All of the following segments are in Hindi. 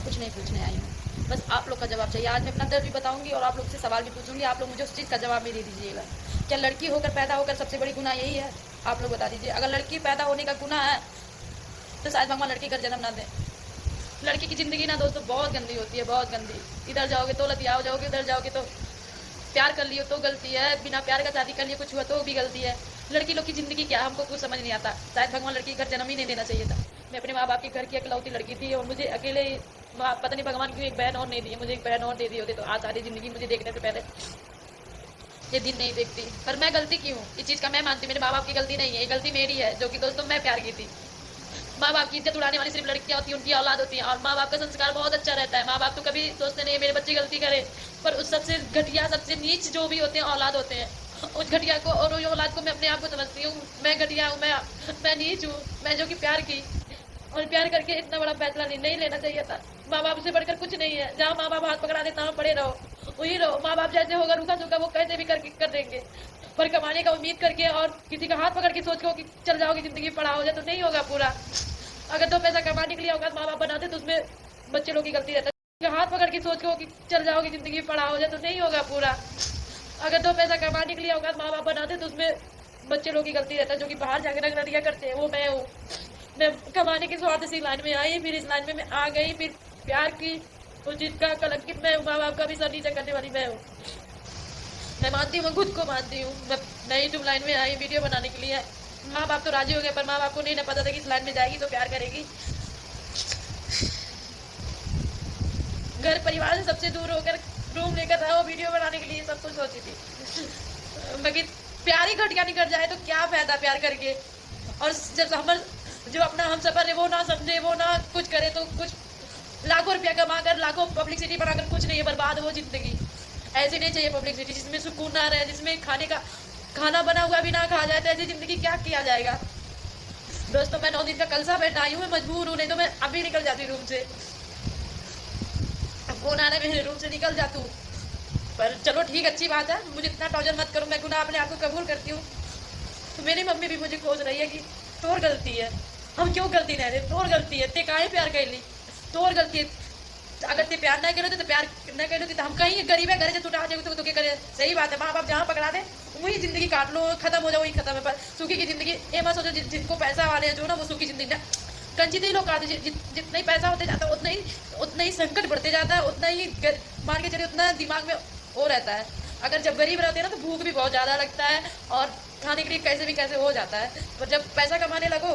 कुछ नहीं पूछने आई हूँ, बस आप लोग का जवाब चाहिए। आज मैं अपना दर्द भी बताऊंगी और आप लोग से सवाल भी पूछूंगी, आप लोग मुझे उस चीज़ का जवाब भी दे दीजिएगा। क्या लड़की होकर पैदा होकर सबसे बड़ी गुनाह यही है? आप लोग बता दीजिए। अगर लड़की पैदा होने का गुनाह है तो शायद भगवान लड़की का जन्म ना दें। लड़की की ज़िंदगी ना दोस्तों बहुत गंदी होती है, बहुत गंदी। इधर जाओगे तो लतिया हो जाओगे, उधर जाओगे तो प्यार कर लियो तो गलती है, बिना प्यार का शादी कर लियो कुछ हुआ तो भी गलती है। लड़की लोग की ज़िंदगी क्या हमको कुछ समझ नहीं आता। शायद भगवान लड़की के घर जन्म ही नहीं देना चाहिए था। मैं अपने माँ बाप के घर की इकलौती लड़की थी और मुझे अकेले पता नहीं भगवान क्यों एक बहन और नहीं दी। मुझे एक बहन और दे दी होती तो आज सारी ज़िंदगी मुझे देखने से पहले ये दिन नहीं देखती। पर मैं गलती की हूँ, इस चीज़ का मैं मानती हूँ। मेरे माँ बाप की गलती नहीं है, ये गलती मेरी है, जो कि दोस्तों मैं प्यार की थी। माँ बाप की इज्जत उड़ाने वाली सिर्फ लड़कियां होती हैं, उनकी औलाद होती है। और माँ बाप का संस्कार बहुत अच्छा रहता है। माँ बाप तो कभी सोचते नहीं है मेरे बच्चे गलती करे, पर उस सबसे घटिया सबसे नीच जो भी होते हैं औलाद होते हैं, उस घटिया को और उस औलाद को मैं अपने आप को समझती हूँ। मैं घटिया हूँ, मैं नीच हूँ, मैं जो कि प्यार की और प्यार करके इतना बड़ा फैसला नहीं लेना चाहिए था। माँ बाप से बढ़कर कुछ नहीं है। जहाँ माँ बाप हाथ पकड़ा देता वहाँ पड़े रहो, वही रहो। माँ बाप जैसे होगा रूखा सूखा वो कैसे भी करके कर देंगे, पर कमाने का उम्मीद करके और किसी का हाथ पकड़ के सोच के कि चल जाओगी जिंदगी पड़ा हो जाए तो नहीं होगा पूरा। अगर दो पैसा कमाने के लिए होगा माँ बाप बनाते तो उसमें बच्चे लोग की गलती रहता है। हाथ पकड़ के सोच के कि चल जाओगी जिंदगी पड़ा हो जाए तो नहीं होगा पूरा। अगर दो पैसा कमाने के लिए होगा माँ बाप बनाते तो उसमें बच्चे लोग की गलती रहता है, जो कि बाहर जाकर नगरिया करते हैं, वो मैं हूँ। मैं कमाने के स्वार्थ से लाइन में आई, फिर इस लाइन में मैं आ गई, फिर प्यार की उस चीज का कलंकित मैं हूँ। माँ बाप का भी सर नीचा करने वाली मैं हूँ। मैं मानती हूँ, मैं खुद को मानती हूँ। मैं नई यूट्यूब लाइन में आई वीडियो बनाने के लिए। माँ बाप तो राजी हो गए, पर माँ बाप को नहीं ना पता था कि इस लाइन में जाएगी तो प्यार करेगी। घर परिवार से सबसे दूर होकर रूम लेकर रहो वीडियो बनाने के लिए सब कुछ सोची थी। बाकी प्यार ही घटिया निकल जाए तो क्या फायदा प्यार करके। और जब हम जो अपना हम सफर है वो ना समझे, वो ना कुछ करे तो कुछ लाखों रुपया कमाकर लाखों पब्लिसिटी बनाकर कुछ नहीं है, बर्बाद हो जिंदगी। ऐसी नहीं चाहिए पब्लिसिटी जिसमें सुकून ना रहे, जिसमें खाना बना हुआ भी ना खा जाए, तो ऐसी जिंदगी क्या किया जाएगा। दोस्तों मैं 9 दिन का कलसा बैठा आई हूँ, मैं मजबूर हूँ, नहीं तो मैं अभी निकल जाती रूम से। अब कौन आ रहा है मेरे रूम से निकल जाती हूँ। पर चलो ठीक, अच्छी बात है, मुझे इतना टॉर्चर मत करो। मैं गुनाह अपने आप को कबूल करती हूँ। तो मेरी मम्मी भी मुझे खोज रही है कि तोर गलती है, हम क्यों गलती रह रहे, तोर गलती है, ते काहे प्यार कर ली, तोर गलती है। अगर ते प्यार नहीं करो तो प्यार नहीं करो तो हम कहीं गरीब है घर से टूटा जाए तो क्या करे। सही बात है, माँ बाप जहाँ पकड़ा दे वही जिंदगी काट लो, खत्म हो जाओ, वही खत्म है। पर सुखी की जिंदगी ये मत सोचो जिनको पैसा वाले हैं जो ना वो सुखी जिंदगी कंचित ही लोग आते। जितना ही पैसा होते जाता है उतना ही संकट बढ़ते जाता है, उतना ही मान के चलिए उतना दिमाग में वो रहता है। अगर जब गरीब रहते हैं ना तो भूख भी बहुत ज़्यादा लगता है और खाने के लिए कैसे भी कैसे हो जाता है। पर जब पैसा कमाने लगो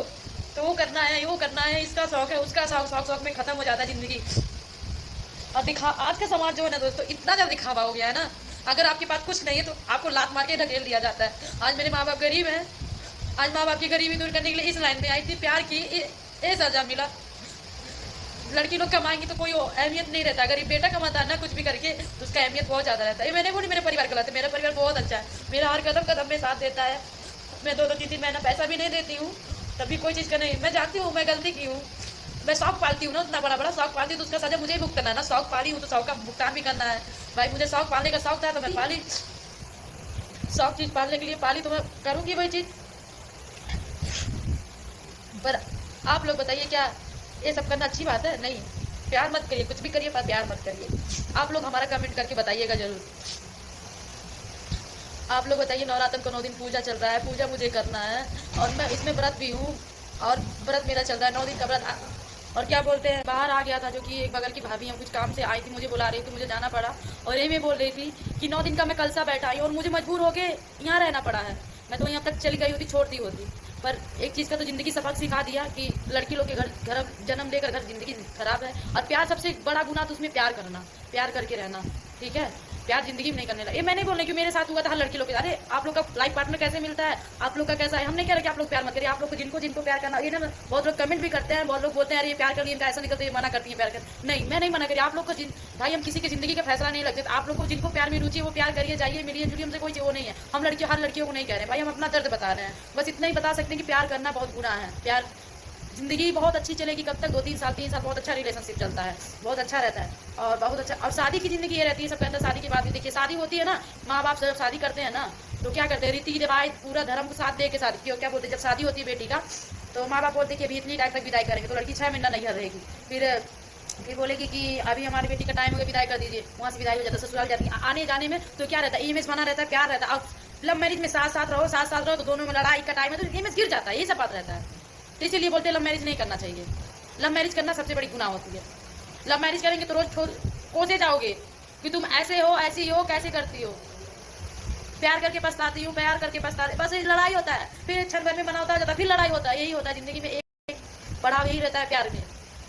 तो वो करना है, वो करना है, इसका शौक है, उसका शौक में खत्म हो जाता है जिंदगी। और आज का समाज जो है ना दोस्तों इतना ज़्यादा दिखावा हो गया है ना। अगर आपके पास कुछ नहीं है तो आपको लात मार के ढकेल दिया जाता है। आज मेरे माँ बाप गरीब हैं, आज माँ बाप की गरीबी दूर करने के लिए इस लाइन में आई थी, प्यार की ये सजा मिला। लड़की लोग कमाएंगी तो कोई अहमियत नहीं रहता, अगर बेटा कमाता है ना कुछ भी करके तो उसका अहमियत बहुत ज़्यादा रहता है। मैंने बोली मेरे परिवार गलत है, मेरा परिवार बहुत अच्छा है, मेरा हर कदम कदम में साथ देता है। मैं 2-2 3-3 महीना पैसा भी नहीं देती हूँ तभी कोई चीज़ का नहीं। मैं जानती हूँ मैं गलती की हूँ, मैं शौक पालती हूँ ना, उतना बड़ा बड़ा शौक पालती हूँ तो उसका सजा मुझे ही भुगतना है ना। शौक पाली हूँ तो शौक का भुगतान भी करना है भाई। मुझे शौक पालने का शौक था तो मैं पाली, शौक चीज़ पालने के लिए पाली तो मैं करूँगी वही चीज़। पर आप लोग बताइए क्या ये सब करना अच्छी बात है? नहीं, प्यार मत करिए, कुछ भी करिए पर प्यार मत करिए। आप लोग हमारा कमेंट करके बताइएगा जरूर। आप लोग बताइए, नवरात्र को 9 दिन पूजा चल रहा है, पूजा मुझे करना है और मैं इसमें व्रत भी हूँ और व्रत मेरा चल रहा है 9 दिन का व्रत। और क्या बोलते हैं, बाहर आ गया था जो कि एक बगल की भाभी हैं, कुछ काम से आई थी, मुझे बुला रही थी, मुझे जाना पड़ा। और ये मैं बोल रही थी कि 9 दिन का मैं कलसा बैठा आई और मुझे मजबूर होके यहाँ रहना पड़ा है। मैं तो यहाँ तक चली गई होती, छोड़ दी होती। पर एक चीज़ का तो ज़िंदगी सबक सिखा दिया कि लड़की लोग के घर जन्म लेकर घर ज़िंदगी खराब है। और प्यार सबसे बड़ा गुना तो उसमें प्यार करना, प्यार करके रहना, ठीक है। प्यार जिंदगी में नहीं करने लगा। ये मैं नहीं बोल रही कि मेरे साथ हुआ था हर लड़की लोग के। अरे आप लोग का लाइफ पार्टनर कैसे मिलता है, आप लोग का कैसा है, हम नहीं कह रहे कि आप लोग प्यार मत करिए। आप लोग को जिनको प्यार करना, ये ना बहुत लोग कमेंट भी करते हैं, बहुत लोग बोलते हैं अरे ये प्यार कर लिए, इनका ऐसा निकलता है, ये मना करती है प्यार कर। नहीं, मैं नहीं मना करिए। आप लोग को भाई हम किसी की जिंदगी का फैसला नहीं लगते। आप लोग को जिनको प्यार में रुचि है वो प्यार करिए, जाइए, मिलिए जुलिए, हमसे कोई वो नहीं है। हम हर लड़कियों को नहीं कह रहे भाई, हम अपना दर्द बता रहे हैं। बस इतना ही बता सकते हैं कि प्यार करना बहुत गुनाह है। प्यार जिंदगी बहुत अच्छी चलेगी कब तक, 2-3 साल 3 साल बहुत अच्छा रिलेशनशिप चलता है, बहुत अच्छा रहता है और बहुत अच्छा। और शादी की जिंदगी ये रहती है, सब कहते हैं शादी के बाद भी देखिए शादी होती है ना, माँ बाप जब शादी करते हैं ना तो क्या करते हैं, रीति रिवाज पूरा धर्म को साथ दे के शादी क्यों क्या बोलते हैं, जब शादी होती है बेटी का तो माँ बाप बोलते हैं कि अभी इतनी टाइम तक विदाई करेंगे तो लड़की 6 महीना नहीं रहेगी। फिर फिर बोलेगी कि अभी हमारी बेटी का टाइम हो गया, विदाई कर दीजिए। वहाँ से विदाई हो जाता है, ससुराल जाती है। आने जाने में तो क्या रहता है, इमेज बना रहता है, प्यार रहता है। अब लव मैरिज में साथ साथ रहो तो दोनों में लड़ाई का टाइम है तो इमेज गिर जाता है, यही सब बात रहता है। तो इसीलिए बोलते हैं लव मैरिज नहीं करना चाहिए। लव मैरिज करना सबसे बड़ी गुनाह होती है। लव मैरिज करेंगे तो रोज कोसे जाओगे कि तुम ऐसे हो, ऐसी हो, कैसे करती हो। प्यार करके पछताती हूँ, प्यार करके पछताती, बस लड़ाई होता है। फिर क्षण भर में मना होता है जाता, फिर लड़ाई होता है। यही होता है जिंदगी में, एक बढ़ाव यही रहता है प्यार में।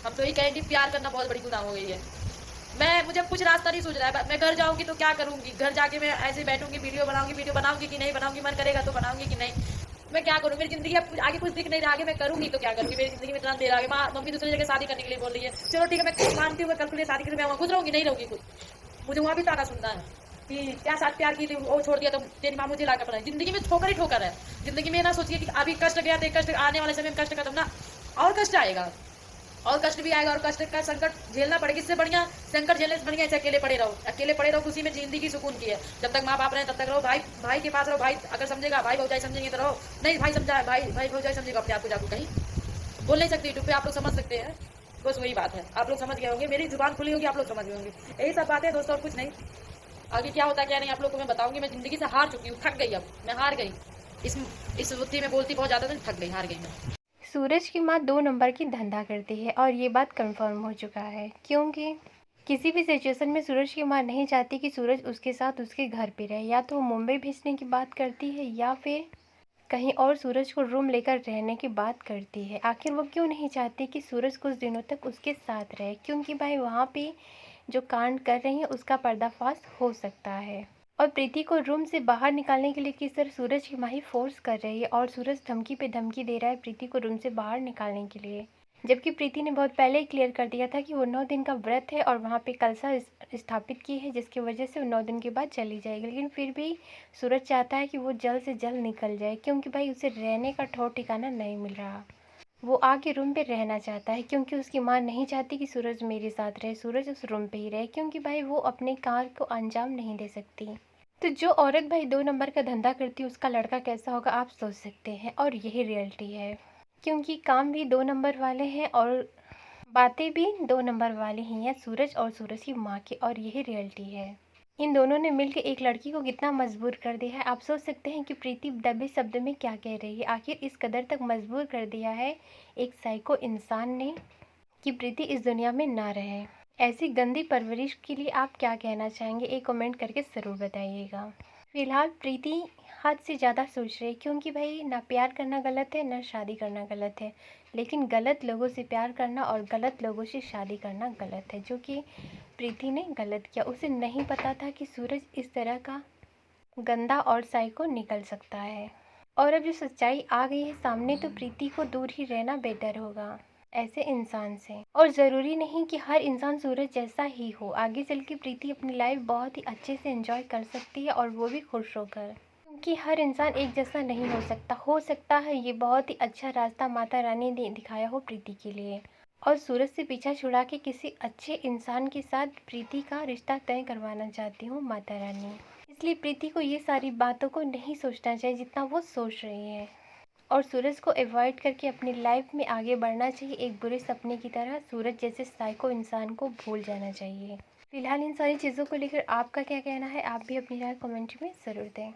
हम तो यही कहेंगे प्यार करना बहुत बड़ी गुनाह हो गई है। मुझे कुछ रास्ता नहीं सूझ रहा है। मैं घर जाऊंगी तो क्या करूंगी, घर जाके मैं ऐसे बैठूंगी, वीडियो बनाऊंगी कि नहीं बनाऊंगी, मन करेगा तो बनाऊंगी कि नहीं, मैं क्या करूँ। मेरी जिंदगी अब आगे कुछ दिख नहीं रहा, आगे मैं करूंगी तो क्या करूंगी। मेरी जिंदगी में इतना देर आगे, माँ मम्मी दूसरी जगह शादी करने के लिए बोल रही है। चलो ठीक है, मैं मानती हूँ, मैं कल के लिए शादी करके मैं वहाँ खुश रहूंगी, नहीं रहूंगी खुश। मुझे वहाँ भी ताना सुनना है कि क्या साथ प्यार की थी, वो छोड़ दिया तो तेरी माँ मुझे लाकर पढ़ाई। जिंदगी में ठोकर ही ठोकर है। जिंदगी में ना सोचिए कि अभी कष्ट गया तो कष्ट आने वाले समय में कष्ट खत्म ना, और कष्ट आएगा, और कष्ट भी आएगा, और कष्ट का संकट झेलना पड़ेगा। इससे बढ़िया संकट झेलने से बढ़िया ऐसे अकेले पड़े रहो, अकेले पड़े रहो, खुशी में जिंदगी सुकून की है। जब तक माँ बाप रहे तब तक रहो, भाई भाई के पास रहो। भाई अगर समझेगा, भाई भौजाई समझेंगे तो रहो, नहीं भाई समझा, भाई भौजाई समझेगा अपने आप को जाकर कहीं बोल नहीं सकती यूट्यूब पे, आप लोग समझ सकते हैं। बस वही बात है, आप लोग समझ गए होंगे, मेरी जुबान खुली होगी, आप लोग समझ गए होंगे। यही सब बात है दोस्तों, और कुछ नहीं। आगे क्या होता क्या नहीं आप लोग को मैं बताऊंगी। मैं जिंदगी से हार चुकी हूँ, थक गई, अब मैं हार गई। इस वृत्ति में बोलती बहुत ज्यादा, थक गई, हार गई मैं। सूरज की माँ 2 नंबर की धंधा करती है और ये बात कंफर्म हो चुका है, क्योंकि किसी भी सिचुएशन में सूरज की माँ नहीं चाहती कि सूरज उसके साथ उसके घर पे रहे। या तो वो मुंबई भेजने की बात करती है या फिर कहीं और सूरज को रूम लेकर रहने की बात करती है। आखिर वो क्यों नहीं चाहती कि सूरज कुछ दिनों तक उसके साथ रहे? क्योंकि भाई वहाँ पे जो कांड कर रही है उसका पर्दाफाश हो सकता है। और प्रीति को रूम से बाहर निकालने के लिए किस तरह सूरज की माही फोर्स कर रही है और सूरज धमकी पे धमकी दे रहा है प्रीति को रूम से बाहर निकालने के लिए। जबकि प्रीति ने बहुत पहले ही क्लियर कर दिया था कि वो 9 दिन का व्रत है और वहाँ पे कलशा स्थापित की है, जिसकी वजह से वो 9 दिन के बाद चली जाएगी। लेकिन फिर भी सूरज चाहता है कि वो जल्द से जल्द निकल जाए, क्योंकि भाई उसे रहने का ठौर ठिकाना नहीं मिल रहा। वो आके रूम पे रहना चाहता है, क्योंकि उसकी माँ नहीं चाहती कि सूरज मेरे साथ रहे, सूरज उस रूम पे ही रहे, क्योंकि भाई वो अपने कार्य को अंजाम नहीं दे सकती। तो जो औरत भाई 2 नंबर का धंधा करती है उसका लड़का कैसा होगा आप सोच सकते हैं, और यही रियलिटी है। क्योंकि काम भी 2 नंबर वाले हैं और बातें भी 2 नंबर वाली ही हैं, सूरज और सूरज की माँ की, और यही रियलिटी है। इन दोनों ने मिलकर एक लड़की को कितना मजबूर कर दिया है। आप सोच सकते हैं कि प्रीति दबे शब्द में क्या कह रही है। आखिर इस कदर तक मजबूर कर दिया है एक साइको इंसान ने कि प्रीति इस दुनिया में ना रहे। ऐसी गंदी परवरिश के लिए आप क्या कहना चाहेंगे, एक कमेंट करके ज़रूर बताइएगा। फिलहाल प्रीति हद से ज़्यादा सोच रही है, क्योंकि भाई ना प्यार करना गलत है ना शादी करना गलत है, लेकिन गलत लोगों से प्यार करना और गलत लोगों से शादी करना गलत है, जो कि प्रीति ने गलत किया। उसे नहीं पता था कि सूरज इस तरह का गंदा और साइको निकल सकता है। और अब जो सच्चाई आ गई है सामने, तो प्रीति को दूर ही रहना बेटर होगा ऐसे इंसान से। और ज़रूरी नहीं कि हर इंसान सूरज जैसा ही हो। आगे चल के प्रीति अपनी लाइफ बहुत ही अच्छे से एंजॉय कर सकती है, और वो भी खुश होकर, क्योंकि हर इंसान एक जैसा नहीं हो सकता है ये बहुत ही अच्छा रास्ता माता रानी ने दिखाया हो प्रीति के लिए। और सूरज से पीछा छुड़ा के किसी अच्छे इंसान के साथ प्रीति का रिश्ता तय करवाना चाहती हूँ माता रानी। इसलिए प्रीति को ये सारी बातों को नहीं सोचना चाहिए जितना वो सोच रही है, और सूरज को अवॉइड करके अपनी लाइफ में आगे बढ़ना चाहिए। एक बुरे सपने की तरह सूरज जैसे साइको इंसान को भूल जाना चाहिए। फिलहाल इन सारी चीज़ों को लेकर आपका क्या कहना है, आप भी अपनी राय कमेंट में ज़रूर दें।